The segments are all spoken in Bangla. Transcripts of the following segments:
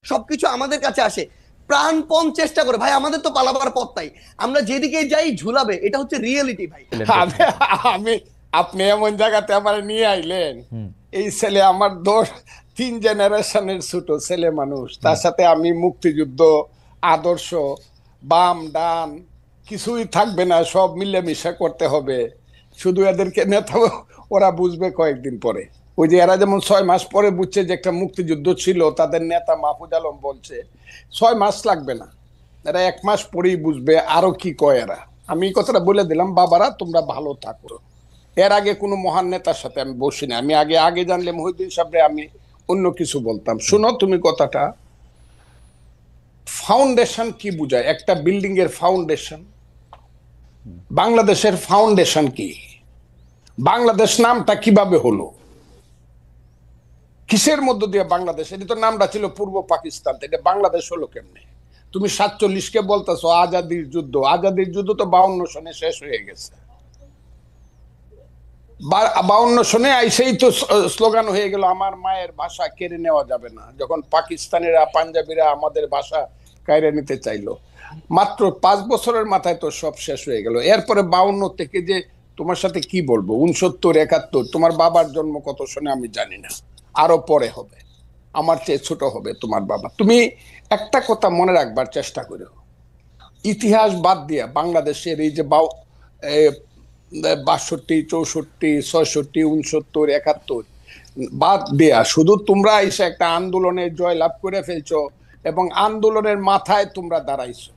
সবকিছু আমাদের কাছে আসে, প্রাণপণ চেষ্টা করে। ভাই আমাদের তো পালাবার পথ নাই, আমরা যেদিকে যাই ঝুলাবে, এটা হচ্ছে রিয়েলিটি ভাই। আমি আমি আপনি এমন জায়গাতে আমার নিয়ে আইলেন। হুম এই ছেলে আমার 3 জেনারেশনের ছোট ছেলে মানুষ, তার সাথে আমি মুক্তিযুদ্ধ আদর্শ বাম ডান কিছুই থাকবে না, সব মিলেমিশে করতে হবে। শুধু এদেরকে নেতা ওরা বুঝবে কয়েকদিন পরে। ওই যে এরা যেমন 6 মাস পরে বুঝছে যে একটা মুক্তিযুদ্ধ ছিল, তাদের নেতা মাহফুজ আলম বলছে 6 মাস লাগবে না, এরা 1 মাস পরেই বুঝবে আরো কি কয় এরা। আমি এই কথাটা বলে দিলাম, বাবারা তোমরা ভালো থাকো। এর আগে কোনো মহান নেতার সাথে আমি বসি না, আমি আগে আগে জানলে মহিউদ্দিন সাহেবরে আমি অন্য কিছু বলতাম। শোনো তুমি কথাটা, ফাউন্ডেশন কি বুঝায়? একটা বিল্ডিং এর ফাউন্ডেশন, বাংলাদেশের ফাউন্ডেশন কি? বাংলাদেশ নামটা কিভাবে হলো, কিসের মধ্য দিয়ে বাংলাদেশ? এটা তো নামটা ছিল পূর্ব পাকিস্তান, এটা বাংলাদেশ হলো কেমনে? তুমি 47-কে বলতেছো আজাদির যুদ্ধ, আজাদির যুদ্ধ তো 52 সনে শেষ হয়ে গেছে। 52 সনে আইসেই তো স্লোগান হয়ে গেল আমার মায়ের ভাষা কেড়ে নেওয়া যাবে না, যখন পাকিস্তানিরা পাঞ্জাবিরা আমাদের ভাষা কেড়ে নিতে চাইলো। মাত্র 5 বছরের মাথায় তো সব শেষ হয়ে গেল। এরপরে 52 থেকে যে তোমার সাথে কি বলবো, 69 71, তোমার বাবার জন্ম কত সনে আমি জানি না, আরো পরে হবে, আমার চেয়ে ছোট হবে তোমার বাবা। তুমি একটা কথা মনে রাখবার চেষ্টা করো, ইতিহাস বাদ দিয়া বাংলাদেশের এই যে 62 64 66 69 71 বাদ দেয়া, শুধু তোমরা এসে একটা আন্দোলনে জয়লাভ করে ফেলছো এবং আন্দোলনের মাথায় তোমরা দাঁড়াইছো।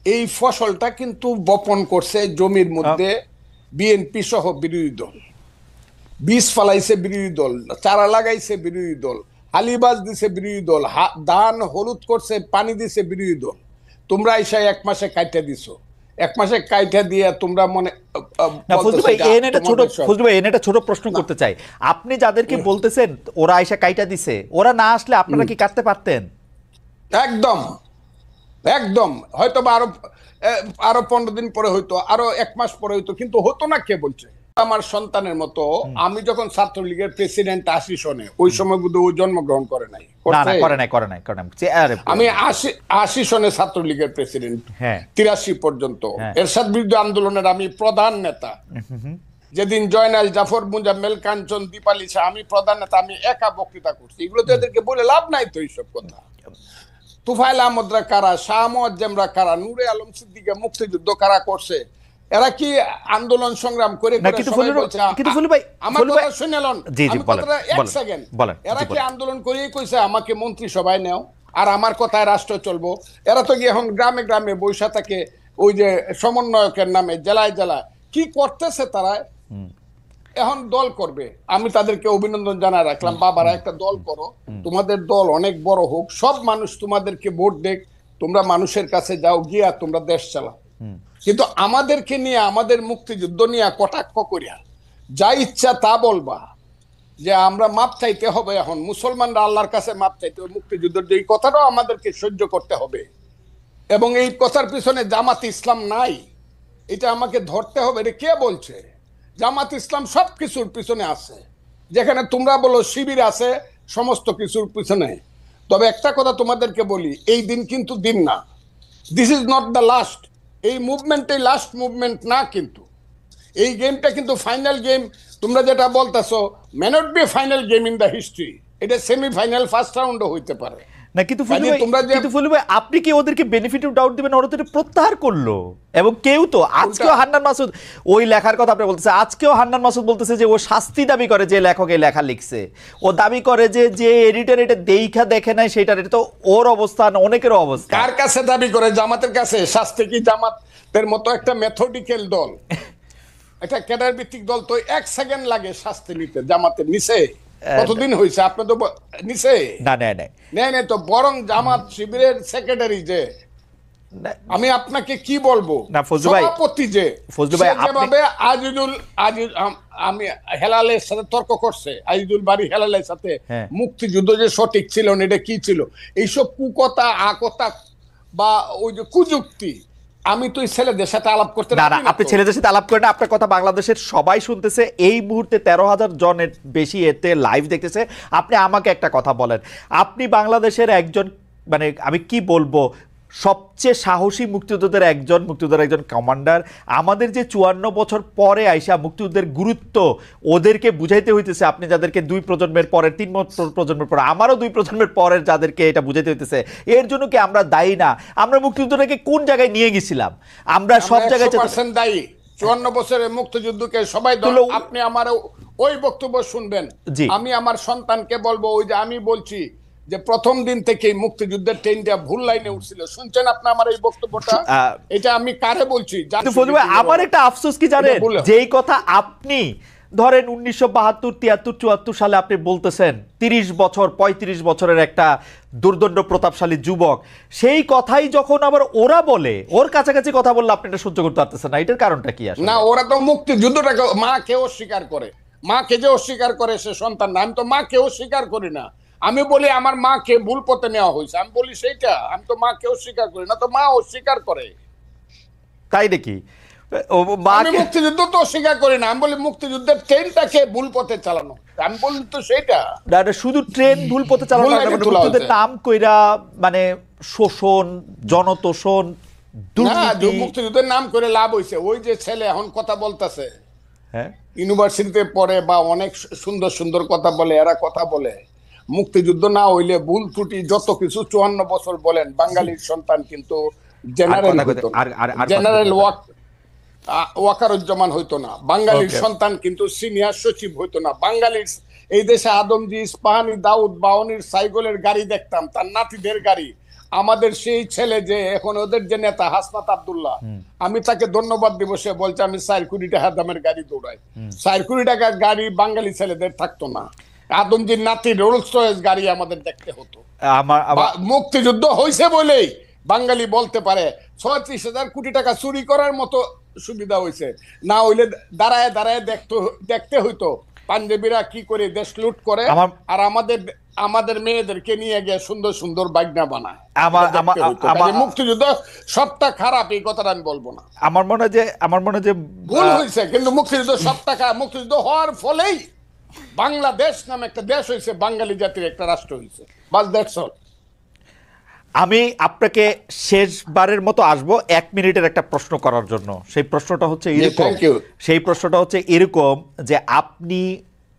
এই ফসলটা কিন্তু বপন করছে জমির মধ্যে বিএনপি সহ বিরোধী দল, বীজ ফালাইছে বিরোধী দল, চারা লাগাইছে বিরোধী দল, হালিবাজ দিছে বিরোধী দল, ধান হলুদ করছে পানি দিছে বিরোধী দল। তোমরা এসে 1 মাসে কাইটা দিছো, 1 মাসে কাইটা দিয়ে তোমরা মনে ফজলু ভাই একটা ছোট প্রশ্ন করতে চাই। আপনি যাদেরকে বলতেছেন ওরা আইসা কাইটা দিছে, ওরা না আসলে আপনারা কি কাটতে পারতেন? একদম একদম, হয়তো বা আরো 15 দিন পরে হইতো, আরো 1 মাস পরে হইতো, কিন্তু হতো না। কে বলছে? আমার সন্তানের মতো। আমি যখন ছাত্রলীগের প্রেসিডেন্ট 80 সনে, ওই সময় বুধ ও জন্মগ্রহণ করে নাই। আমি 80 সনে ছাত্রলীগের প্রেসিডেন্ট, 83 পর্যন্ত এরশাদ বিরুদ্ধে আন্দোলনের আমি প্রধান নেতা। যেদিন জয়নাল জাফর মুজাম্মেল কাঞ্চন দীপালি শাহ, আমি প্রধান নেতা, আমি একা বক্তৃতা করছি। এগুলো তো এদেরকে বলে লাভ নাই তো এইসব কথা। তুফাইল আহমদরা কারা, শাহ মুয়াজ্জেমরা কারা, নূরে আলম সিদ্দিকে মুক্তিযুদ্ধ কারা করছে? এরা কি আন্দোলন সংগ্রাম করে এরা কি আন্দোলন করেই কইছে আমাকে মন্ত্রিসভায় নেও আর আমার কথায় রাষ্ট্র চলবো? এরা তো গিয়ে এখন গ্রামে গ্রামে বৈশা থাকে, ওই যে সমন্বয়কের নামে জেলায় জেলায় কি করতেছে তারা। এখন দল করবে, আমি তাদেরকে অভিনন্দন জানাই রাখলাম। বাবারা একটা দল করো, তোমাদের দল অনেক বড় হোক, সব মানুষ তোমাদেরকে ভোট দেখ, তোমরা মানুষের কাছে যাও, গিয়া তোমরা দেশ চালাও। কিন্তু আমাদেরকে নিয়ে, আমাদের মুক্তিযুদ্ধ নিয়ে কটাক্ষ করিয়া যা ইচ্ছা তা বলবা যে আমরা মাপ চাইতে হবে, এখন মুসলমানরা আল্লাহর কাছে মাপ চাইতে হবে, মুক্তিযুদ্ধের যে কথাটাও আমাদেরকে সহ্য করতে হবে, এবং এই কথার পিছনে জামাত ইসলাম নাই এটা আমাকে ধরতে হবে। এটা কে বলছে? জামাত ইসলাম সব কিছুর পিছনে আছে, যেখানে তোমরা বলো শিবির আছে সমস্ত কিছুর পিছনে। তবে একটা কথা তোমাদেরকে বলি, এই দিন কিন্তু দিন না, this is not the last. এই মুভমেন্টই লাস্ট মুভমেন্ট না, কিন্তু এই গেমটা কিন্তু ফাইনাল গেম। তোমরা যেটা বলতেছো may not be final game in the history, এটা সেমিফাইনাল ফার্স্ট রাউন্ডও হইতে পারে না। কিন্তু ফজলু ভাই আপনি কি ওদেরকে বেনিফিট অফ ডাউট দিবেন? ওরা তো প্রত্যাহার করলো, এবং কেউ তো আজকেও হান্নান মাসুদ ওই লেখার কথা আপনি বলতেছে, আজকেও হান্নান মাসুদ বলতেছে যে ও শাস্তি দাবি করে, যে লেখক এই লেখা লিখছে ও দাবি করে যে এডিটর এটা দেখা দেখে নাই সেটার। এটা তো ওর অবস্থান, অনেকেরও অবস্থা। কার কাছে দাবি করে? জামাতের কাছে। শাস্তি কি জামাতের মতো একটা মেথডিক্যাল দল, একটা ক্যাডার ভিত্তিক দল তো 1 সেকেন্ড লাগে শাস্তি নিতে, জামাতের নিচে কতদিন হয়েছে? আপনি তো নিচে নেই তো, বরং জামাত শিবিরের সেক্রেটারি যে, আমি আপনাকে কি বলবো, সভাপতি যে যেভাবে আমি হেলালের সাথে তর্ক করছে, আজিজুল বাড়ি হেলালের সাথে, মুক্তিযুদ্ধ যে সঠিক ছিল না এটা কি ছিল, এইসব কুকথা আকথা বা ওই যে কুযুক্তি আমি তো এই ছেলেদের সাথে আলাপ করতে না না, রাজি না আপনি তো। ছেলেদের সাথে আলাপ করেন না, আপনার কথা বাংলাদেশের সবাই শুনতেছে, এই মুহূর্তে 13,000 জনের বেশি এতে লাইভ দেখতেছে। আপনি আমাকে একটা কথা বলেন, আপনি বাংলাদেশের একজন, মানে আমি কি বলবো, সবচেয়ে সাহসী মুক্তিযোদ্ধাদের একজন, মুক্তিযোদ্ধার একজন কমান্ডার। আমাদের যে 54 বছর পরে আইসা মুক্তিযুদ্ধের গুরুত্ব ওদেরকে বুঝাইতে হইতেছে, আপনি যাদেরকে 2 প্রজন্মের পরের, 3 প্রজন্মের পরে, আমারও 2 প্রজন্মের পরের যাদেরকে এটা বুঝাইতে হইতেছে, এর জন্য কি আমরা দায়ী না? আমরা মুক্তিযুদ্ধটাকে কোন জায়গায় নিয়ে গেছিলাম? আমরা সব জায়গায় 100% দায়ী। 54 বছরের মুক্তিযুদ্ধকে সবাই আপনি আমার ওই বক্তব্য শুনবেন। জি। আমি আমার সন্তানকে বলবো, ওই যে আমি বলছি যে প্রথম দিন থেকেই মুক্তিযুদ্ধের ট্রেনটা ভুল লাইনে উঠছিল। শুনছেন আপনি আমার এই বক্তব্যটা? এটা আমি কারে বলছি? আমার একটা আফসোস কি জানেন, যেই কথা আপনি ধরেন 1972, 73, 74 সালে আপনি বলতেছেন, 30 বছর 35 বছরের একটা দুর্দণ্ড প্রতাপশালী যুবক, সেই কথাই যখন আবার ওরা বলে, ওর কাছাকাছি কথা বললে আপনি এটা সহ্য করতে পারতেছেন না, এটার কারণটা কি আসলে? না, ওরা তো মুক্তিযুদ্ধটাকে মাকে অস্বীকার করে। মাকে যে অস্বীকার করে সে সন্তান না। আমি তো মাকে অস্বীকার করি না। আমি বলি আমার মাকে ভুল পথে নেওয়া হয়েছে, আমি বলি সেইটা। আমি তো মাকে অস্বীকার করি না, তো মা অস্বীকার করে। তাই নাকি? আমি মুক্তিযুদ্ধ তো অস্বীকার করি না, আমি বলি মুক্তিযুদ্ধের ট্রেনটাকে ভুল পথে চালানো। আমি বলি তো সেইটা। শুধু ট্রেন ভুল পথে চালানো না, মুক্তিযুদ্ধের নাম কইরা মানে শোষণ, জনতোষণ, দুর্নীতি। মুক্তিযুদ্ধের নাম করে লাভ হয়েছে। ওই যে ছেলে এখন কথা বলতেছে, হ্যাঁ, ইউনিভার্সিটিতে পড়ে বা অনেক সুন্দর সুন্দর কথা বলে, এরা কথা বলে মুক্তিযুদ্ধ না হইলে ভুল ত্রুটি যত কিছু 54 বছর বলেন, বাঙালির সন্তান কিন্তু জেনারেল ওয়াকারুজ্জামান হইতো না, বাঙালির সন্তান কিন্তু সিনিয়র সচিব হইতো না, বাঙালির এই দেশে আদমজি, ইস্পাহানি, দাউদ, বাওয়ানির সাইকেলের গাড়ি দেখতাম, তার নাতিদের গাড়ি। আমাদের সেই ছেলে যে এখন ওদের যে নেতা হাসনাত আব্দুল্লাহ, আমি তাকে ধন্যবাদ দিব। সে বলছে আমি 4 কোটি টাকা দামের গাড়ি দৌড়াই। 4 কোটি টাকার গাড়ি বাঙালি ছেলেদের থাকতো না। আদমজির নাতি রোলস রয়েস গাড়ি আমাদের দেখতে হতো। মুক্তিযুদ্ধ হয়েছে বলেই বাঙালি বলতে পারে 36,000 কোটি টাকা চুরি করার মতো সুবিধা হয়েছে। না হইলে দাঁড়ায় দাঁড়ায় দেখতে হইতো পাঞ্জাবিরা কি করে দেশ লুট করে, আর আমাদের মেয়েদেরকে নিয়ে গিয়ে সুন্দর সুন্দর বাগনা বানায়। মুক্তিযুদ্ধ সবটা খারাপ এই কথাটা আমি বলবো না। আমার মনে যে ভুল হয়েছে, কিন্তু মুক্তিযুদ্ধ সবটা খারাপ। মুক্তিযুদ্ধ হওয়ার ফলেই বাংলাদেশ নামে একটা দেশ হয়েছে, বাঙালি জাতির একটা রাষ্ট্র হয়েছে। বাস দ্যাটস অল। আমি আপনাকে শেষবারের মতো আসবো 1 মিনিটের একটা প্রশ্ন করার জন্য। সেই প্রশ্নটা হচ্ছে এরকম যে আপনি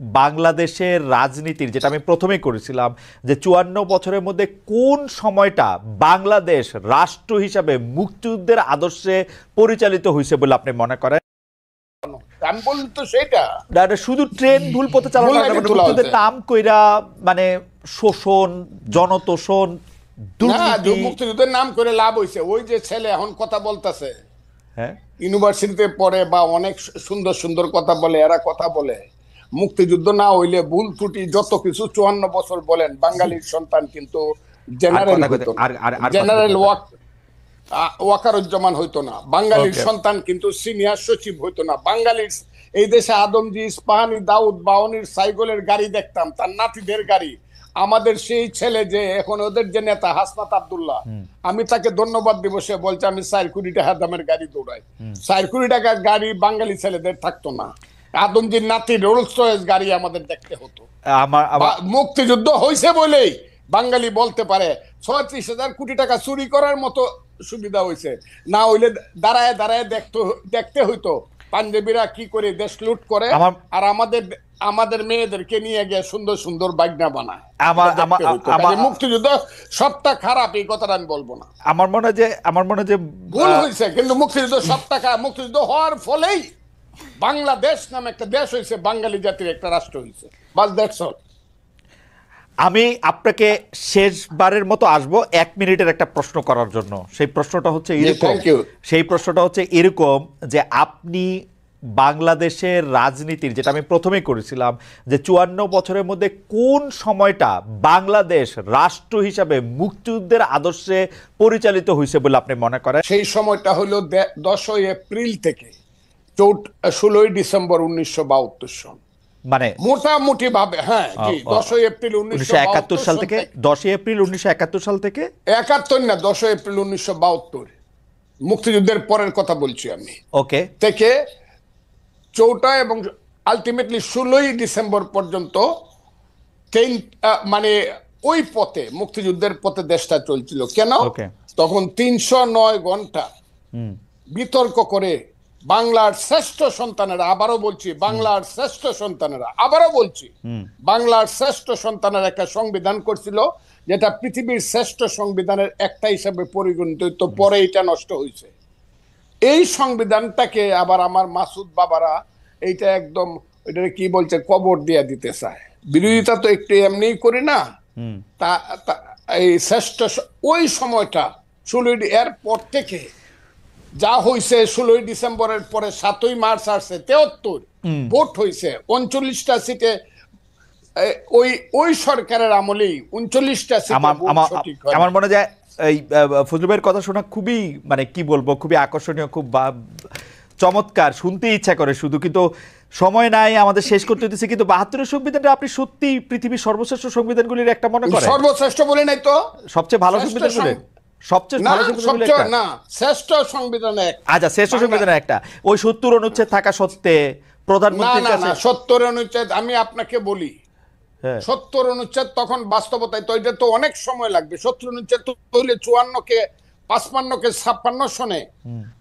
বাংলাদেশের রাজনীতির, যেটা আমি প্রথমেই করেছিলাম, যে 54 বছরের মধ্যে কোন সময়টা বাংলাদেশ রাষ্ট্র হিসাবে মুক্তিযুদ্ধের আদর্শে পরিচালিত হয়েছে বলে আপনি মনে করেন? আমি বলি তো সেইটা। শুধু ট্রেন ভুল পথে চালানো না, মুক্তিযুদ্ধের নাম কইরা মানে শোষণ, জনতোষণ, মুক্তিযুদ্ধের নাম করে লাভ হয়েছে। ওই যে ছেলে এখন কথা বলতেছে, হ্যাঁ, ইউনিভার্সিটিতে পড়ে বা অনেক সুন্দর সুন্দর কথা বলে, এরা কথা বলে মুক্তিযুদ্ধ না হইলে ভুল ত্রুটি যত কিছু 54 বছর বলেন, বাঙালির সন্তান কিন্তু জেনারেল ওয়াকারুজ্জামান হইতো না, বাঙালির সন্তান কিন্তু সিনিয়র সচিব হইতো না, বাঙালির এই দেশে আদমজি, ইস্পাহানি, দাউদ, বাওয়ানির সাইকেলের গাড়ি দেখতাম, তার নাতিদের গাড়ি। আমাদের সেই ছেলে যে এখন ওদের যে নেতা হাসনাত আব্দুল্লাহ, আমি তাকে ধন্যবাদ দিব। সে বলছে আমি 4 কোটি টাকা দামের গাড়ি দৌড়াই। 4 কোটি টাকার গাড়ি বাঙালি ছেলেদের থাকতো না। আদমজির নাতি রোলস রয়েস গাড়ি আমাদের দেখতে হতো। মুক্তিযুদ্ধ হয়েছে বলেই বাঙালি বলতে পারে 36,000 কোটি টাকা চুরি করার মতো সুবিধা হয়েছে। না হইলে দাঁড়ায় দাঁড়ায় দেখতে হইতো পাঞ্জাবিরা কি করে দেশ লুট করে, আর আমাদের মেয়েদেরকে নিয়ে গিয়ে সুন্দর সুন্দর বাগনা বানায়। মুক্তিযুদ্ধ সবটা খারাপ এই কথাটা আমি বলবো না। আমার মনে যে ভুল হয়েছে, কিন্তু মুক্তিযুদ্ধ সবটা খারাপ। মুক্তিযুদ্ধ হওয়ার ফলেই বাংলাদেশ নামে একটা দেশ হয়েছে, বাঙালি জাতির একটা রাষ্ট্র হয়েছে। বাস দ্যাটস অল। আমি আপনাকে শেষবারের মতো আসবো 1 মিনিটের একটা প্রশ্ন করার জন্য। সেই প্রশ্নটা হচ্ছে এরকম যে আপনি বাংলাদেশের রাজনীতির, যেটা আমি প্রথমেই করেছিলাম, যে 54 বছরের মধ্যে কোন সময়টা বাংলাদেশ রাষ্ট্র হিসাবে মুক্তিযুদ্ধের আদর্শে পরিচালিত হয়েছে বলে আপনি মনে করেন? সেই সময়টা হলো 10 এপ্রিল থেকে 16 ডিসেম্বর 1972 সন, মানে মোটামুটি ভাবে। হ্যাঁ, 10 এপ্রিল 1971 সাল থেকে, 10 এপ্রিল 1971 সাল থেকে 71 না, 10 এপ্রিল 1972। মুক্তিযুদ্ধের পরের কথা বলছি আমি, ওকে, থেকে 4টা এবং আলটিমেটলি 16ই ডিসেম্বর পর্যন্ত মানে ওই পথে, মুক্তিযুদ্ধের পথে দেশটা চলছিল। কেন? তখন 309 ঘন্টা বিতর্ক করে বাংলার শ্রেষ্ঠ সন্তানেরা, আবারও বলছি বাংলার শ্রেষ্ঠ সন্তানেরা, আবারও বলছি বাংলার শ্রেষ্ঠ সন্তানের একটা সংবিধান করছিল, যেটা পৃথিবীর শ্রেষ্ঠ সংবিধানের একটা হিসাবে পরিগণিত হইতো। পরে এটা নষ্ট হয়েছে। এই সংবিধানটাকে আবার আমার মাসুদ বাবারা এইটা একদম ওইটা কি বলছে, কবর দিয়ে দিতে চায়। বিরোধিতা তো একটু এমনি করি না। এই শ্রেষ্ঠ ওই সময়টা 16 এর পর থেকে যা হয়েছে, 16 ডিসেম্বরের পরে 7ই মার্চ আসছে, 73 ভোট হয়েছে 39টা সিটে। ওই সরকারের আমলেই 39টা সিটে আমার মনে যায় এই ফজলুল ভাইয়ের কথা শোনা খুবই, মানে কি বলবো, খুবই আকর্ষণীয়, খুব চমৎকার, শুনতে ইচ্ছা করে শুধু, কিন্তু সময় নাই, আমাদের শেষ করতে হতেছে। কিন্তু 72-এর সংবিধানটা আপনি সত্যি পৃথিবীর সর্বশ্রেষ্ঠ সংবিধানগুলির একটা মনে করেন? সর্বশ্রেষ্ঠ বলে নাই তো, সবচেয়ে ভালো সংবিধানগুলি, সবচেয়ে ভালো সংবিধানগুলি না, শ্রেষ্ঠ সংবিধান এক। আচ্ছা, শ্রেষ্ঠ সংবিধান একটা, ওই 70 অনুচ্ছেদ থাকা সত্ত্বে প্রধানমন্ত্রীর কাছে 70 অনুচ্ছেদ, আমি আপনাকে বলি 70 অনুচ্ছেদ তখন বাস্তবতায় তো এটা তো অনেক সময় লাগবে। 70 অনুচ্ছেদ তো হইলে 54 কে 55 কে 56 সনে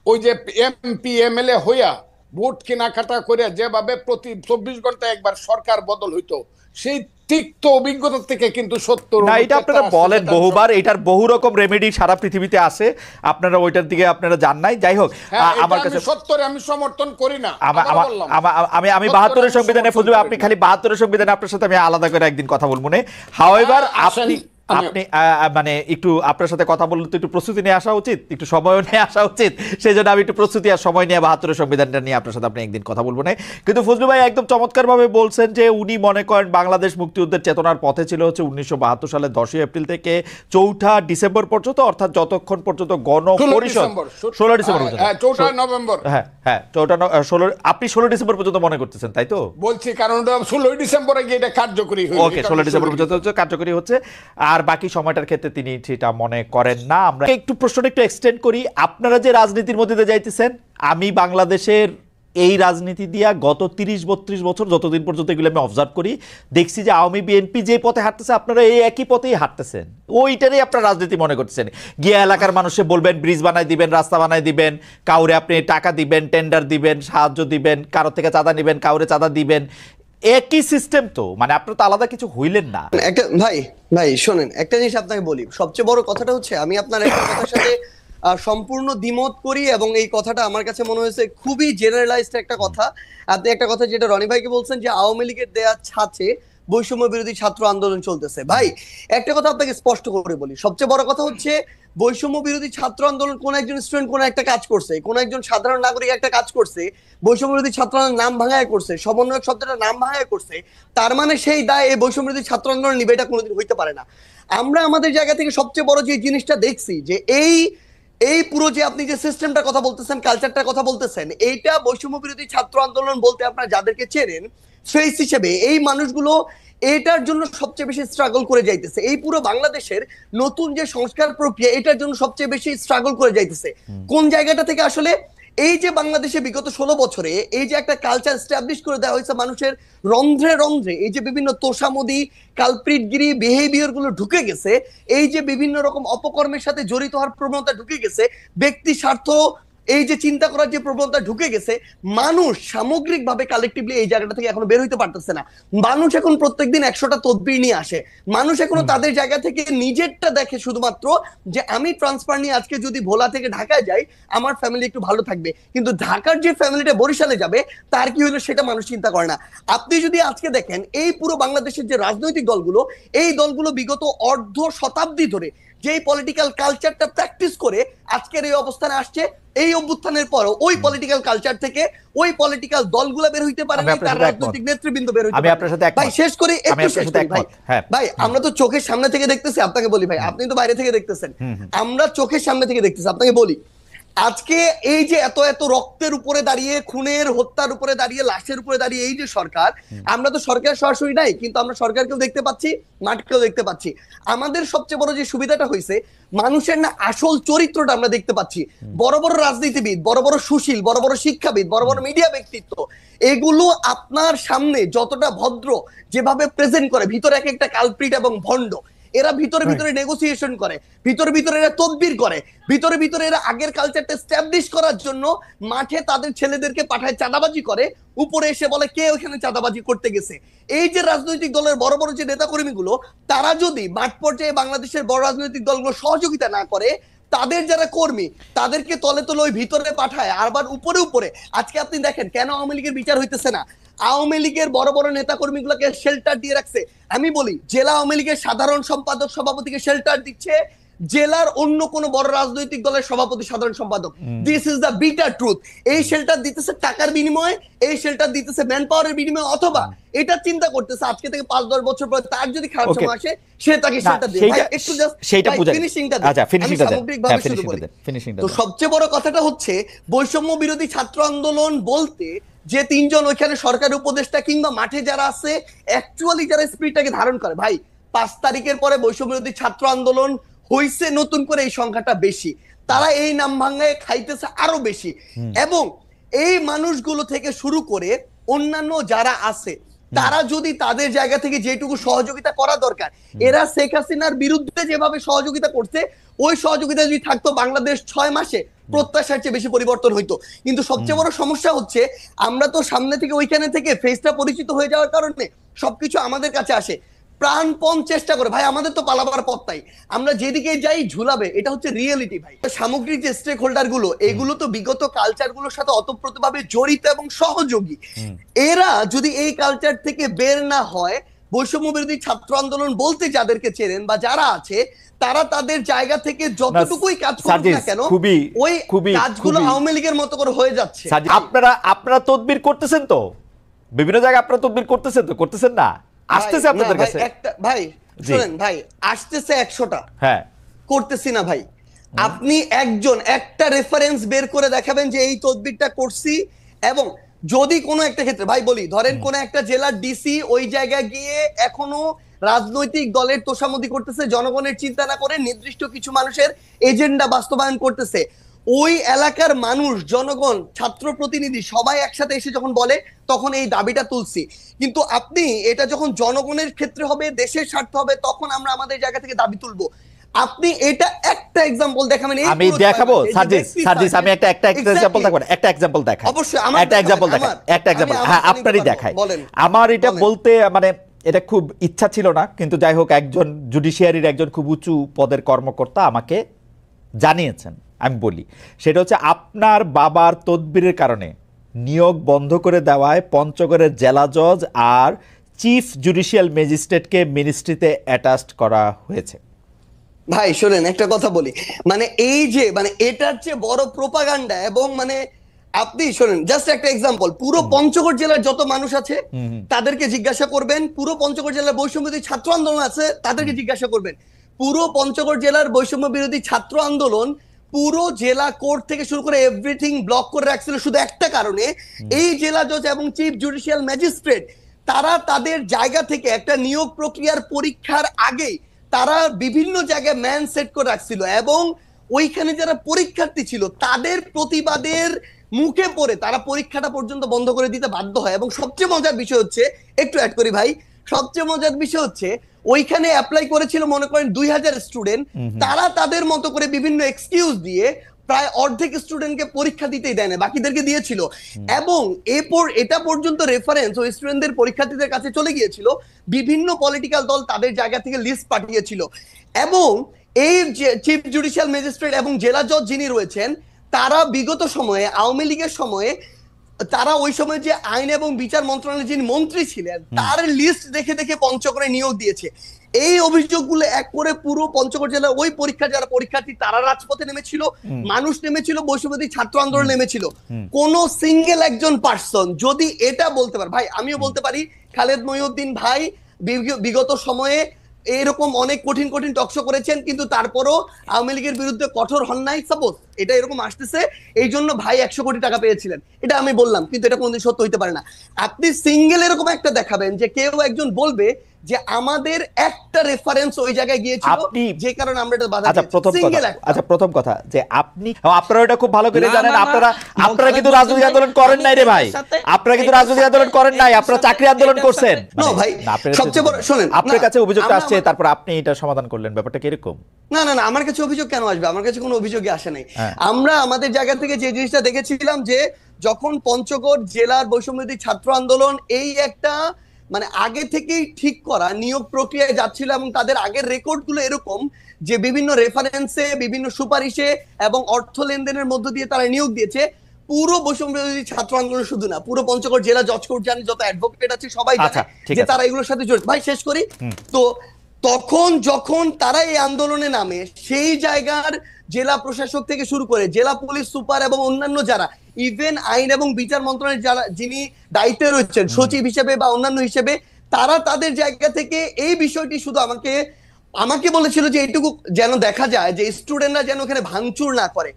ওই যে এমপি এমএলএ হইয়া ভোট কেনাকাটা করে যেভাবে প্রতি 24 ঘন্টায় একবার সরকার বদল হইতো, সেই তিক্ত অভিজ্ঞতা থেকে কিন্তু 70 না, এটা আপনারা বলেন বহুবার, এটার বহু রকম রেমেডি সারা পৃথিবীতে আছে, আপনারা ওইটার দিকে আপনারা জান নাই। যাই হোক, আমার কাছে 70 আমি সমর্থন করি না। আমি 72-এর সংবিধানে ফজলুল, আপনি খালি 72-এর সংবিধানে আপনার সাথে আমি আলাদা করে একদিন কথা বলবো না। হাওয়েভার আপনি মানে একটু আপনার সাথে কথা বললে তো একটু প্রস্তুতি নিয়ে আসা উচিত, একটু সময় নিয়ে আসা উচিত। সেই জন্য আমি একটু প্রস্তুতি আর সময় নিয়ে 72-এর সংবিধানটা নিয়ে আপনার সাথে আপনি একদিন কথা বলবো না। কিন্তু ফজলুল ভাই একদম চমৎকারভাবে বলছেন যে উনি মনে করেন বাংলাদেশ মুক্তিযুদ্ধের চেতনার পথে ছিল হচ্ছে 1972 সালের 10ই এপ্রিল থেকে 4ঠা ডিসেম্বর পর্যন্ত, অর্থাৎ যতক্ষণ পর্যন্ত গণপরিষদ 16 ডিসেম্বর পর্যন্ত, 4টা নভেম্বর, হ্যাঁ 16 আপনি 16 ডিসেম্বর পর্যন্ত মনে করতেছেন, তাই তো? বলছি কারণ 16 ডিসেম্বরে গিয়ে এটা কার্যকরী হয়েছে। ওকে, 16 ডিসেম্বর পর্যন্ত কার্যকরী হচ্ছে, আর বাকি সময়টার ক্ষেত্রে তিনি সেটা মনে করেন না। আমরা একটু প্রশ্নটা একটু এক্সটেন্ড করি। আপনারা যে রাজনীতির মধ্যে দিয়ে যাইতেছেন, আমি বাংলাদেশের এই রাজনীতি দিয়া গত 30-32 বছর যতদিন পর্যন্ত এগুলো আমি অবজার্ভ করি, দেখছি যে আওয়ামী বিএনপি যে পথে হাঁটতেছে, আপনারা এই একই পথেই হাঁটতেছেন, ওইটারই আপনার রাজনীতি মনে করতেছেন। গিয়ে এলাকার মানুষে বলবেন ব্রিজ বানাই দিবেন, রাস্তা বানাই দিবেন, কাউরে আপনি টাকা দিবেন, টেন্ডার দিবেন, সাহায্য দিবেন, কারো থেকে চাঁদা নিবেন, কাউরে চাঁদা দিবেন, একই সিস্টেম তো, মানে আপনার তো আলাদা কিছু হইলেন না। একটা ভাই শোনেন, একটা জিনিস আপনাকে বলি, সবচেয়ে বড় কথাটা হচ্ছে আমি আপনার একটা কথার সাথে সম্পূর্ণ দ্বিমত করি, এবং এই কথাটা আমার কাছে মনে হয়েছে খুবই জেনারেলাইজড একটা কথা। আপনি একটা কথা যেটা রনি ভাইকে বলছেন যে আওয়ামী লীগের দেয়া ছাঁচে বৈষম্য বিরোধী ছাত্র আন্দোলন চলতেছে। ভাই একটা কথা আপনাকে স্পষ্ট করে বলি, সবচেয়ে বড় কথা হচ্ছে বৈষম্য বিরোধী ছাত্র আন্দোলন কোন একজন স্টুডেন্ট কোন একটা কাজ করছে, কোন একজন সাধারণ নাগরিক একটা কাজ করছে, বৈষম্য বিরোধী ছাত্র আন্দোলন নাম ভাঙায় করছে, সমন্বয়ক শব্দটা নাম ভাঙায় করছে, তার মানে সেই দায় এই বৈষম্য বিরোধী ছাত্র আন্দোলন নিবে, এটা কোনোদিন হইতে পারে না। আমরা আমাদের জায়গা থেকে সবচেয়ে বড় যে জিনিসটা দেখছি যে এই পুরো যে আপনি যে সিস্টেমটার কথা বলতেছেন, কালচারটার কথা বলতেছেন, এইটা বৈষম্য বিরোধী ছাত্র আন্দোলন বলতে আপনারা যাদেরকে চেনেন ফেস হিসেবে এই মানুষগুলো এটার জন্য সবচেয়ে বেশি স্ট্রাগল করে যাইতেছে। এই পুরো বাংলাদেশের নতুন যে সংস্কার প্রক্রিয়া, এটার জন্য সবচেয়ে বেশি স্ট্রাগল করে যাইতেছে। কোন জায়গাটা থেকে? আসলে এই যে বাংলাদেশে বিগত 16 বছরে এই যে একটা কালচার এস্টাবলিশ করে দেওয়া হয়েছে, মানুষের রন্ধ্রে রন্ধ্রে এই যে বিভিন্ন তোষামোদি, কালপ্রিটগিরি বিহেভিয়ার গুলো ঢুকে গেছে, এই যে বিভিন্ন রকম অপকর্মের সাথে জড়িত হওয়ার প্রবণতা ঢুকে গেছে, ব্যক্তি স্বার্থ এই যে চিন্তা করার যে প্রবণতা ঢুকে গেছে, মানুষ সামগ্রিকভাবে কালেকটিভলি এই জায়গাটা থেকে এখনো বের হইতে পারতেছে না। মানুষ এখন প্রত্যেকদিন 100টা তদবির নিয়ে আসে, মানুষ এখনো তাদের জায়গা থেকে নিজেরটা দেখে শুধুমাত্র যে আমি ট্রান্সফার নিয়ে আজকে যদি ভোলা থেকে ঢাকায় যাই আমার ফ্যামিলি একটু ভালো থাকবে, কিন্তু ঢাকার যে ফ্যামিলিটা বরিশালে যাবে তার কি হলো সেটা মানুষ চিন্তা করে না। আপনি যদি আজকে দেখেন এই পুরো বাংলাদেশের যে রাজনৈতিক দলগুলো, এই দলগুলো বিগত অর্ধ শতাব্দী ধরে যেই পলিটিক্যাল কালচারটা প্র্যাকটিস করে আজকের এই অবস্থানে আসছে, এই অভ্যুত্থানের পরও ওই পলিটিক্যাল কালচার থেকে ওই পলিটিক্যাল দলগুলো বের হইতে পারে না, তার রাজনৈতিক নেতৃবৃন্দ বের হইতে পারে না। ভাই শেষ করি, একটু শেষ করি ভাই। ভাই আমরা তো চোখের সামনে থেকে দেখতেছি, আপনাকে বলি ভাই, আপনি তো বাইরে থেকে দেখতেছেন, আমরা চোখের সামনে থেকে দেখতেছি। আপনাকে বলি আজকে এই যে এত এত রক্তের উপরে দাঁড়িয়ে, খুনের হত্যার উপরে দাঁড়িয়ে, লাশের উপরে দাঁড়িয়ে এই যে সরকার, আমরা তো সরকার সরাসরি নাই, কিন্তু আমরা সরকারকেও দেখতে পাচ্ছি, মাঠকেও দেখতে পাচ্ছি। আমাদের সবচেয়ে বড় যে সুবিধাটা হয়েছে, মানুষের না আসল চরিত্রটা আমরা দেখতে পাচ্ছি। বড় বড় রাজনীতিবিদ, বড় বড় সুশীল, বড় বড় শিক্ষাবিদ, বড় বড় মিডিয়া ব্যক্তিত্ব, এগুলো আপনার সামনে যতটা ভদ্র যেভাবে প্রেজেন্ট করে, ভিতরে এক একটা কালপ্রিট এবং ভণ্ড। এরা ভিতরে ভিতরে নেগোসিয়েশন করে, ভিতরে ভিতরে এরা তদবির করে, ভিতরে ভিতরে এরা আগের কালচারটা এস্টাবলিশ করার জন্য মাঠে তাদের ছেলেদেরকে পাঠায় চাঁদাবাজি করে, উপরে এসে বলে কে ওখানে চাঁদাবাজি করতে গেছে। এই যে রাজনৈতিক দলের বড় বড় যে নেতাকর্মীগুলো, তারা যদি মাঠ পর্যায়ে বাংলাদেশের বড় রাজনৈতিক দলগুলো সহযোগিতা না করে, তাদের যারা কর্মী তাদেরকে তলে তলে ওই ভিতরে পাঠায়, আবার উপরে উপরে। আজকে আপনি দেখেন কেন আওয়ামী লীগের বিচার হইতেছে না। আওয়ামী লীগের বড় বড় নেতা কর্মীগুলোকে শেল্টার দিয়ে রাখছে। আমি বলি, জেলা আওয়ামী লীগের সাধারণ সম্পাদক সভাপতিকে শেল্টার দিচ্ছে জেলার অন্য কোন বড় রাজনৈতিক দলের সভাপতি সাধারণ সম্পাদক। This is the bitter truth. এই শেল্টার দিতেছে টাকার বিনিময়ে, এই শেল্টার দিতেছে ম্যান পাওয়ারের বিনিময়ে, অথবা এটা চিন্তা করতেছে আজকে থেকে 5-10 বছর পরে তার যদি খারাপ সময় আসে, সে তাকে শেল্টার দেবে। একটু জাস্ট সেইটা ফিনিশিংটা দেন। আচ্ছা, ফিনিশিংটা দেন। সামগ্রিকভাবে শুরু করি। তো সবচেয়ে বড় কথাটা হচ্ছে, বৈষম্য বিরোধী ছাত্র আন্দোলন বলতে যে 3 জন ওইখানে সরকারি উপদেষ্টা কিংবা মাঠে যারা আছে, অ্যাকচুয়ালি যারা স্পিরিটটাকে ধারণ করে, ভাই 5 তারিখের পরে বৈষম্য বিরোধী ছাত্র আন্দোলন হইছে নতুন করে, এই সংখ্যাটা বেশি। তারা এই নাম ভাঙায় খাইতেছে আরো বেশি। এবং এই মানুষগুলো থেকে শুরু করে অন্যান্য যারা আছে, তারা যদি তাদের জায়গা থেকে যেটুকু সহযোগিতা করা দরকার, এরা শেখ হাসিনার বিরুদ্ধে যেভাবে সহযোগিতা করছে, ওই সহযোগিতা যদি থাকতো, বাংলাদেশ 6 মাসে প্রত্যাশার চেয়ে বেশি পরিবর্তন হইতো। কিন্তু সবচেয়ে বড় সমস্যা হচ্ছে, আমরা তো সামনে থেকে ওইখানে থেকে ফেসটা পরিচিত হয়ে যাওয়ার কারণে সবকিছু আমাদের কাছে আসে, প্রাণপণ চেষ্টা করে। ভাই আমাদের তো পালাবার পথ নাই, আমরা যেদিকে যাই ঝুলাবে, এটা হচ্ছে রিয়েলিটি। ভাই সামগ্রিক যে স্টেক হোল্ডার গুলো, এগুলো তো বিগত কালচার গুলোর সাথে অতপ্রতভাবে জড়িত এবং সহযোগী। এরা যদি এই কালচার থেকে বের না হয়, বৈষম্য বিরোধী ছাত্র আন্দোলন বলতে যাদেরকে চেনেন বা যারা আছে, তারা তাদের জায়গা থেকে যতটুকুই কাজ করুক না কেন, ওই কাজগুলো আওয়ামী লীগের মতো করে হয়ে যাচ্ছে। আপনারা তদবির করতেছেন তো, বিভিন্ন জায়গায় আপনারা তদবির করতেছেন তো, করতেছেন না? আসতেছে আপনাদের কাছে ভাই, শুনেন ভাই, আসতেছে 100টা, হ্যাঁ করতেছি না ভাই। আপনি একটা রেফারেন্স বের করে দেখাবেন যে এই তদবিরটা করছি। এবং যদি কোনো একটা ক্ষেত্রে, ভাই বলি, ধরেন কোন একটা জেলার ডিসি ওই জায়গায় গিয়ে এখনো রাজনৈতিক দলের তোষামোদি করতেছে, জনগণের চিন্তা না করে নির্দিষ্ট কিছু মানুষের এজেন্ডা বাস্তবায়ন করতেছে, ওই এলাকার মানুষ, জনগণ, ছাত্র প্রতিনিধি সবাই একসাথে এসে যখন বলে, তখন এই দাবিটা তুলছি। কিন্তু আপনি এটা যখন জনগণের ক্ষেত্রে হবে, দেশের স্বার্থ হবে, তখন আমরা আমাদের জায়গা থেকে দাবি তুলবো। আপনি এটা একটা এক্সাম্পল দেখাবেন। আমি দেখাবো সার্জিস, আমি একটা এক্সাম্পল দেখাবো, একটা এক্সাম্পল দেখাই, অবশ্যই একটা এক্সাম্পল দেখাই, একটা এক্সাম্পল, হ্যাঁ আপনারই দেখাই। আমার এটা বলতে মানে এটা খুব ইচ্ছা ছিল না, কিন্তু যাই হোক, একজন জুডিশিয়ারির একজন খুব উঁচু পদের কর্মকর্তা আমাকে জানিয়েছেন, আমি বলি। সেটা হচ্ছে, আপনার বাবার তদবিরের কারণে নিয়োগ বন্ধ করে দেওয়ায় পঞ্চগড়ের জেলা জজ আর চিফ জুডিশিয়াল ম্যাজিস্ট্রেটকে মিনিস্ট্রিতে অ্যাটাচড করা হয়েছে। ভাই শোনেন, একটা কথা বলি, মানে এই যে মানে এটার চেয়ে বড় প্রোপাগান্ডা। এবং মানে আপনি শোনেন, জাস্ট একটা এক্সাম্পল, পুরো পঞ্চগড় জেলার যত মানুষ আছে তাদেরকে জিজ্ঞাসা করবেন, পুরো পঞ্চগড় জেলার বৈষম্য বিরোধী ছাত্র আন্দোলন আছে তাদেরকে জিজ্ঞাসা করবেন, পুরো পঞ্চগড় জেলার বৈষম্য বিরোধী ছাত্র আন্দোলন পুরো জেলা কোর্ট থেকে শুরু করে এভরিথিং ব্লক করে রাখছিল শুধু একটা কারণে, এই জেলা জজ এবং চিফ জুডিশিয়াল ম্যাজিস্ট্রেট তারা তাদের জায়গা থেকে একটা নিয়োগ প্রক্রিয়ার পরীক্ষার আগেই তারা বিভিন্ন জায়গায় ম্যান সেট করে রাখছিল। এবং ওইখানে যারা পরীক্ষার্থী ছিল তাদের প্রতিবাদের মুখে পড়ে তারা পরীক্ষাটা পর্যন্ত বন্ধ করে দিতে বাধ্য হয়। এবং সবচেয়ে মজার বিষয় হচ্ছে, একটু অ্যাড করি ভাই, সবচেয়ে মজার বিষয় হচ্ছে, ওইখানে অ্যাপ্লাই করেছিল মনে করেন 2000 স্টুডেন্ট, তারা তাদের মতো করে বিভিন্ন এক্সকিউজ দিয়ে প্রায় অর্ধেক স্টুডেন্টকে পরীক্ষা দিতেই দেয় না, বাকিদেরকে দিয়েছিল। এবং এরপর এটা পর্যন্ত রেফারেন্স ওই স্টুডেন্টদের পরীক্ষার্থীদের কাছে চলে গিয়েছিল, বিভিন্ন পলিটিক্যাল দল তাদের জায়গা থেকে লিস্ট পাঠিয়েছিল। এবং এই চিফ জুডিশিয়াল ম্যাজিস্ট্রেট এবং জেলা জজ যিনি রয়েছেন, তারা বিগত সময়ে আওয়ামী লীগের সময়ে তারা ওই সময় যে আইন এবং বিচার মন্ত্রণালয়ের যিনি মন্ত্রী ছিলেন তার লিস্ট দেখে দেখে পঞ্চগড়ে নিয়োগ দিয়েছে। এই অভিযোগগুলো এক করে পুরো পঞ্চগড় জেলার ওই পরীক্ষা যারা পরীক্ষার্থী তারা রাজপথে নেমেছিল, মানুষ নেমেছিল, বৈষম্যবিরোধী ছাত্র আন্দোলন নেমেছিল। কোন সিঙ্গেল একজন পার্সন যদি এটা বলতে পারে, ভাই আমিও বলতে পারি, খালেদ মহিউদ্দিন ভাই বিগত সময়ে এরকম অনেক কঠিন কঠিন টকশো করেছেন, কিন্তু তারপরও আওয়ামী লীগের বিরুদ্ধে কঠোর হন নাই। সাপোজ এটা এরকম আসতেছে, এই জন্য ভাই 100 কোটি টাকা পেয়েছিলেন, এটা আমি বললাম, কিন্তু এটা কোনদিন সত্য হইতে পারে না। আপনি সিঙ্গেল এরকম একটা দেখাবেন যে কেউ একজন বলবে যে আমাদের একটা রেফারেন্স ওই জায়গায় গিয়েছিল, যে কারণে আমরা এটা বাধা দিয়েছি। আচ্ছা, প্রথম কথা যে আপনারা এটা খুব ভালো করে জানেন, আপনারা কিন্তু রাজনৈতিক আন্দোলন করেন নাই রে ভাই, আপনারা কিন্তু রাজনৈতিক আন্দোলন করেন নাই, আপনারা চাকরি আন্দোলন করছেন। না ভাই, সবচেয়ে বড় শুনেন, আপনার কাছে অভিযোগটা আসছে, তারপর আপনি এটা সমাধান করলেন, ব্যাপারটা কি এরকম? না না না, আমার কাছে অভিযোগ কেন আসবে? আমার কাছে কোনো অভিযোগই আসে নাই। আমরা আমাদের জায়গা থেকে যে জিনিসটা দেখেছিলাম যে যখন পঞ্চগড় জেলার বৈষম্যবিরোধী ছাত্র আন্দোলন এই একটা মানে আগে থেকেই ঠিক করা নিয়োগ প্রক্রিয়ায় যাচ্ছিল, এবং তাদের আগের রেকর্ডগুলো এরকম যে বিভিন্ন রেফারেন্সে, বিভিন্ন সুপারিশে এবং অর্থ লেনদেনের মধ্য দিয়ে তারা নিয়োগ দিয়েছে। পুরো বৈষম্যবিরোধী ছাত্র আন্দোলন শুধু না, পুরো পঞ্চগড় জেলা জজ কোর্ট জানে, যত অ্যাডভোকেট আছে সবাই জানে যে তারা এগুলোর সাথে জড়িত। ভাই শেষ করি তো, তখন যখন তারা এই আন্দোলনে নামে, সেই জায়গার জেলা প্রশাসক থেকে শুরু করে জেলা পুলিশ সুপার এবং অন্যান্য যারা, ইভেন আইন এবং বিচার মন্ত্রণালয়ের যারা যিনি দায়িত্বে রয়েছেন সচিব হিসেবে বা অন্যান্য হিসেবে, তারা তাদের জায়গা থেকে এই বিষয়টি শুধু আমাকে বলেছিল যে এইটুকু যেন দেখা যায় যে স্টুডেন্টরা যেন ওখানে ভাঙচুর না করে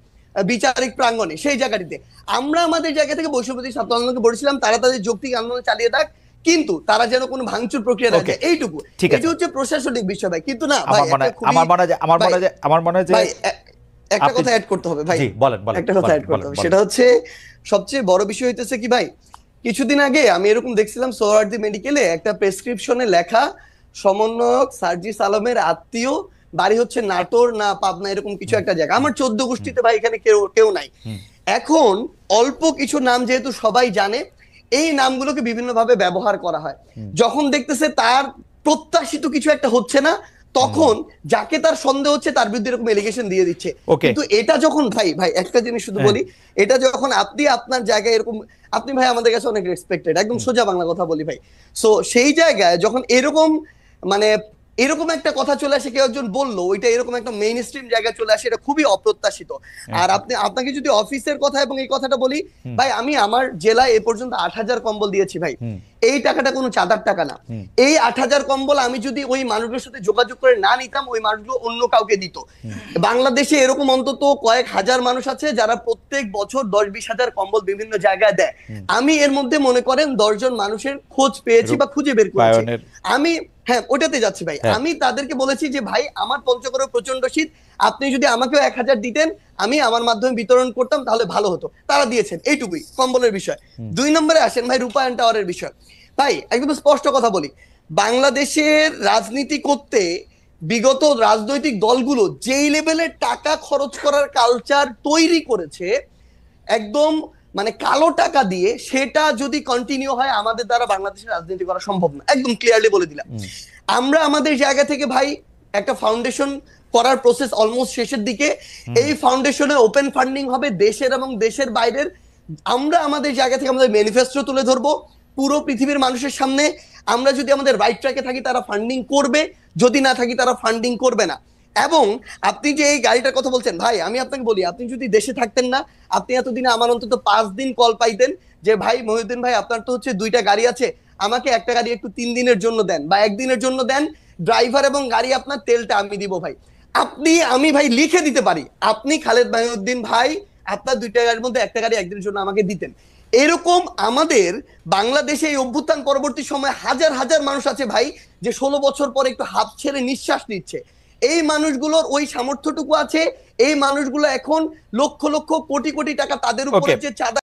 বিচারিক প্রাঙ্গণে। সেই জায়গাটিতে আমরা আমাদের জায়গা থেকে বৈষম্যবিরোধী ছাত্র আন্দোলনকে বলেছিলাম তারা তাদের যৌক্তিক আন্দোলন চালিয়ে থাক, কিন্তু তারা যেন কোনো ভাঙচুর প্রক্রিয়া রাখে, এইটুকু। এটা হচ্ছে প্রশাসনিক বিষয় ভাই, কিন্তু না ভাই আমার মনে হয় যে একটা কথা অ্যাড করতে হবে ভাই, একটা কথা অ্যাড করতে হবে, সেটা হচ্ছে সবচেয়ে বড় বিষয় হইতেছে কি ভাই, কিছুদিন আগে আমি এরকম দেখছিলাম সোহরাওয়ার্দী মেডিকেলে একটা প্রেসক্রিপশনে লেখা সমন্বয়ক সার্জিস আলমের আত্মীয়, বাড়ি হচ্ছে নাটোর না পাবনা, এরকম কিছু একটা জায়গা। আমার 14 গোষ্ঠীতে ভাই এখানে কেউ নাই। এখন অল্প কিছু নাম যেহেতু সবাই জানে, এই নামগুলোকে বিভিন্ন ভাবে ব্যবহার করা হয়। যখন দেখতেছে তার প্রত্যাশিত কিছু একটা হচ্ছে না, তখন যাকে তার সন্দেহ হচ্ছে তার বিরুদ্ধে এরকম এলিগেশন দিয়ে দিচ্ছে। কিন্তু এটা যখন ভাই একটা জিনিস শুধু বলি, এটা যখন আপনি আপনার জায়গায় এরকম, আপনি ভাই আমাদের কাছে অনেক রেসপেক্টেড, একদম সোজা বাংলা কথা বলি ভাই, সো সেই জায়গায় যখন এরকম মানে এরকম একটা কথা চলে আসে, কেউ একজন বললো ওইটা এরকম একটা মেইন স্ট্রিম জায়গায় চলে আসে, এটা খুবই অপ্রত্যাশিত। আর আপনাকে যদি অফিসের কথা এবং এই কথাটা বলি ভাই, আমি আমার জেলায় এ পর্যন্ত 8000 কম্বল দিয়েছি ভাই। এই টাকাটা কোনো চাঁদার টাকা না। এই 8000 কম্বল আমি যদি ওই মানুষগুলোর সাথে যোগাযোগ করে না নিতাম, ওই মানুষগুলো অন্য কাউকে দিত। বাংলাদেশে এরকম অন্তত কয়েক হাজার মানুষ আছে যারা প্রত্যেক বছর 10-20 হাজার কম্বল বিভিন্ন জায়গায় দেয়। আমি এর মধ্যে মনে করেন 10 জন মানুষের খোঁজ পেয়েছি বা খুঁজে বের করেছি। আমি ওটাতে যাচ্ছি ভাই, আমি তাদেরকে বলেছি যে ভাই আমার পঞ্চগড়ে প্রচন্ড শীত, আপনি যদি আমাকেও 1000 দিতেন, আমি আমার মাধ্যমে বিতরণ করতাম, তাহলে ভালো হতো। তারা দিয়েছেন, এইটুকুই কম্বলের বিষয়। 2 নম্বরে আসেন ভাই রূপায়ণ টাওয়ারের বিষয়। ভাই একদম স্পষ্ট কথা বলি, বাংলাদেশের রাজনীতি করতে বিগত রাজনৈতিক দলগুলো যেই লেভেলের টাকা খরচ করার কালচার তৈরি করেছে, একদম মানে কালো টাকা দিয়ে, সেটা যদি কন্টিনিউ হয় আমাদের দ্বারা বাংলাদেশের রাজনীতি করা সম্ভব না, একদম ক্লিয়ারলি বলে দিলাম। আমরা আমাদের জায়গা থেকে ভাই একটা ফাউন্ডেশন করার প্রসেস অলমোস্ট শেষের দিকে। এই ফাউন্ডেশনে ওপেন ফান্ডিং হবে দেশের এবং দেশের বাইরের। আমরা আমাদের জায়গা থেকে আমাদের ম্যানিফেস্টো তুলে ধরবো পুরো পৃথিবীর মানুষের সামনে। আমরা যদি আমাদের রাইট ট্র্যাকে থাকি তারা ফান্ডিং করবে, যদি না থাকি তারা ফান্ডিং করবে না। এবং আপনি যে এই গাড়িটার কথা বলছেন ভাই, আমি আপনাকে বলি, আপনি যদি দেশে থাকতেন না, আপনি এতদিনে আমার অন্তত 5 দিন কল পাইতেন যে ভাই মহিউদ্দিন ভাই আপনার তো হচ্ছে 2টা গাড়ি আছে, আমাকে একটা গাড়ি একটু 3 দিনের জন্য দেন বা 1 দিনের জন্য দেন, ড্রাইভার এবং গাড়ি আপনার, তেলটা আমি দিব ভাই। আমি ভাই লিখে দিতে পারি, আপনি খালেদ মহিউদ্দিন ভাই আপনার 2টা গাড়ির মধ্যে একটা গাড়ি একদিনের জন্য আমাকে দিতেন। এরকম আমাদের বাংলাদেশে এই অভ্যুত্থান পরবর্তী সময় হাজার হাজার মানুষ আছে ভাই, যে 16 বছর পরে একটু হাত ছেড়ে নিঃশ্বাস নিচ্ছে। এই মানুষগুলোর ওই সামর্থ্যটুকু আছে। এই মানুষগুলো এখন লক্ষ লক্ষ কোটি কোটি টাকা তাদের উপরে যে চাঁদা।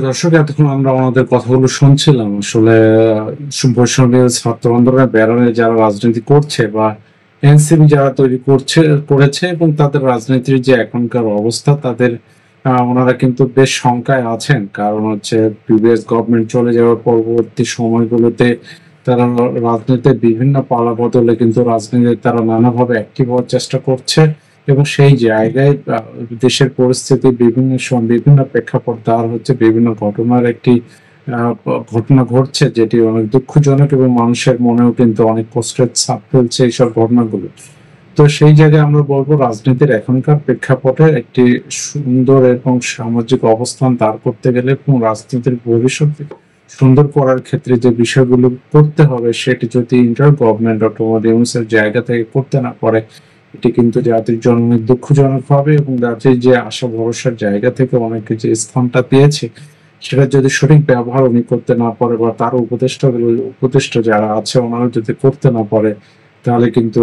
দর্শক, এতক্ষণ আমরা আমাদের কথাগুলো শুনছিলাম। আসলে বৈষম্যবিরোধী ছাত্র আন্দোলনের ব্যানারে যারা রাজনীতি করছে বা এনসিপি যারা তৈরি করেছে এবং তাদের রাজনীতির যে এখনকার অবস্থা, তাদের ওনারা কিন্তু বেশ শঙ্কায় আছেন। কারণ হচ্ছে প্রিভিয়াস গভর্নমেন্ট চলে যাওয়ার পরবর্তী সময়গুলোতে তারা রাজনীতিতে বিভিন্ন পালা বদলে কিন্তু রাজনীতিতে তারা নানাভাবে অ্যাক্টিভ হওয়ার চেষ্টা করছে এবং সেই জায়গায় দেশের পরিস্থিতি বিভিন্ন প্রেক্ষাপট তার হচ্ছে বিভিন্ন ঘটনার একটি ঘটনা ঘটছে, যেটি অনেক দুঃখজনক এবং মানুষের মনেও কিন্তু অনেক কষ্টের ছাপ ফেলছে এইসব ঘটনাগুলো। তো সেই জায়গায় আমরা বলবো রাজনীতির এখনকার প্রেক্ষাপটে একটি সুন্দর এবং সামাজিক অবস্থান দাঁড় করতে গেলে এবং রাজনীতির ভবিষ্যৎ সুন্দর করার ক্ষেত্রে যে বিষয়গুলো করতে হবে সেটি যদি ইন্টার গভর্নমেন্ট ডক্টর মোহাম্মদ ইউনূসের জায়গা থেকে করতে না পারে, এটি কিন্তু জাতির জন্য দুঃখজনক হবে এবং জাতির যে আশা ভরসার জায়গা থেকে অনেকে যে স্থানটা পেয়েছে সেটা যদি সঠিক ব্যবহার উনি করতে না পারে বা তার উপদেষ্টা যারা আছে ওনারা যদি করতে না পারে, তাহলে কিন্তু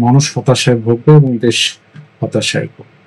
মানুষ হতাশায় ভুগবে এবং দেশ হতাশায় ভুগবে।